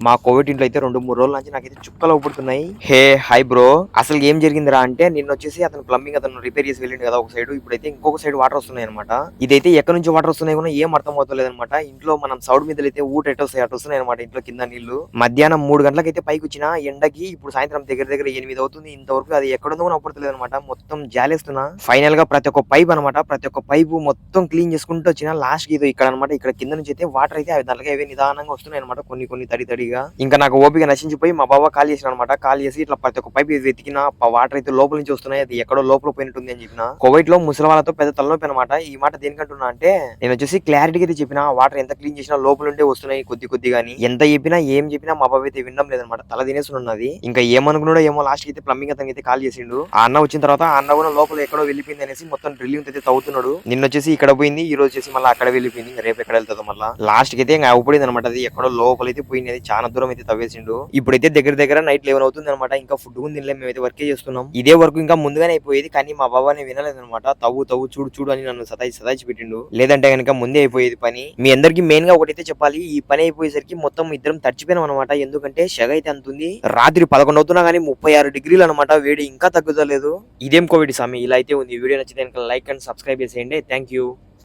మా కోవిడ్ ఇంట్లో అయితే 2-3 రోజుల నుంచి నాకైతే చుక్కలు అవుపడుతున్నాయి. Hi bro. అసలు ఏం జరిగిందిరా అంటే నిన్న వచ్చేసి అతను ప్లంబింగ్ అతను రిపేర్ చేసి వెళ్ళిండు కదా ఒక సైడ్. ఇప్పుడైతే ఇంకొక సైడ్ వాటర్ వస్తున్నాయి అనమాట. ఇదైతే ఎక్కడి నుంచి వాటర్ వస్తున్నాయి కూడా ఏం అర్థం అవుతలేదు అనమాట. ఇంట్లో మనం సౌడ్ మీద అయితే ఊట ఎటు వస్తున్నాయి అనమాట. ఇంట్లో కింద నీళ్లు మధ్యాహ్నం 3 గంటలకైతే పైకి వచ్చిన ఎండకి ఇప్పుడు సాయంత్రం దగ్గర దగ్గర 8 అవుతుంది. ఇంతవరకు అది ఎక్కడుందో కూడా అవపడతలేదు అనమాట. మొత్తం జాలేస్తున్నా. ఫైనల్ గా ప్రతి ఒక్క పైప్ అనమాట, ప్రతి ఒక్క పైపు మొత్తం క్లీన్ చేసుకుంటూ వచ్చిన లాస్ట్ కి ఇక్కడ అనమాట. ఇక్కడ కింద నుంచి అయితే వాటర్ అయితే దాంట్లో అవే నిదానంగా వస్తున్నాయి అనమాట. కొన్ని తడి తడిగా. ఇంకా నాకు ఓపిక నశించిపోయి మా బావ కాల్ చేసిన అనమాట. కాల్ చేసి ఇట్లా ప్రతి ఒక్క పైపు వెతికిన వాటర్ అయితే లోపల నుంచి వస్తున్నాయి. అది ఎక్కడో లోపల పోయినట్టుంది అని చెప్పిన. కోవిడ్ లో ముసలి వాళ్ళతో పెద్ద తలనొప్పి అనమాట. ఈ మాట దేనికంటున్నా అంటే నేను వచ్చేసి క్లారిటీగా అయితే చెప్పిన వాటర్ ఎంత క్లీన్ చేసినా లోపల ఉండే వస్తున్నాయి కొద్ది గానీ. ఎంత చెప్పినా ఏం చెప్పినా మా బావ అయితే వినడం లేదనమాట. తల తినేస్తున్నది. ఇంకా ఏమనుకున్నాడో ఏమో లాస్ట్ అయితే ప్లంబింగ్ అతనికి అయితే కాల్ చేసిండు. ఆ అన్న వచ్చిన తర్వాత ఆ అన్న కూడా లోపల ఎక్కడో వెళ్ళిపోయింది అనేసి మొత్తం డ్రిల్లింగ్ అయితే తవ్వుతున్నాడు. నిన్న వచ్చేసి ఇక్కడ పోయింది, ఈ రోజు వచ్చేసి మళ్ళీ అక్కడ వెళ్ళిపోయింది. రేపు ఎక్కడ వెళ్తుందో మళ్ళీ లాస్ట్ కి అయితే ఇంకా అవుపడింది అనమాట. అది ఎక్కడో లోపలైతే పోయింది. అది చాలా దూరం అయితే తవ్వేసిండు. ఇప్పుడైతే దగ్గర దగ్గర నైట్ 11 అవుతుంది అనమాట. ఇంకా ఫుడ్ కూడా తినలేదు. మేమైతే వర్కే చేస్తున్నాం. ఇదే వర్క్ ఇంకా ముందుగానే అయిపోయేది కానీ మా బాబాని వినలేదు అనమాట. తవ్వు చూడు అని నన్ను సతాయిచి పెట్టిండు. లేదంటే కనుక ముందే అయిపోయేది పని. మీ అందరికి మెయిన్ గా ఒకటైతే చెప్పాలి, ఈ పని అయిపోయేసరికి మొత్తం ఇద్దరం తడిచిపోయినాం అనమాట. ఎందుకంటే షగ అయితే అంతుంది. రాత్రి 11 అవుతున్నా కానీ 36 డిగ్రీలు అనమాట. వేడి ఇంకా తగ్గుతలేదు. ఇదేం కోవిడ్ సామి ఇలా అయితే ఉంది. వీడియో నచ్చితే లైక్ అండ్ సబ్స్క్రైబ్ చేసేయండి. Thank you.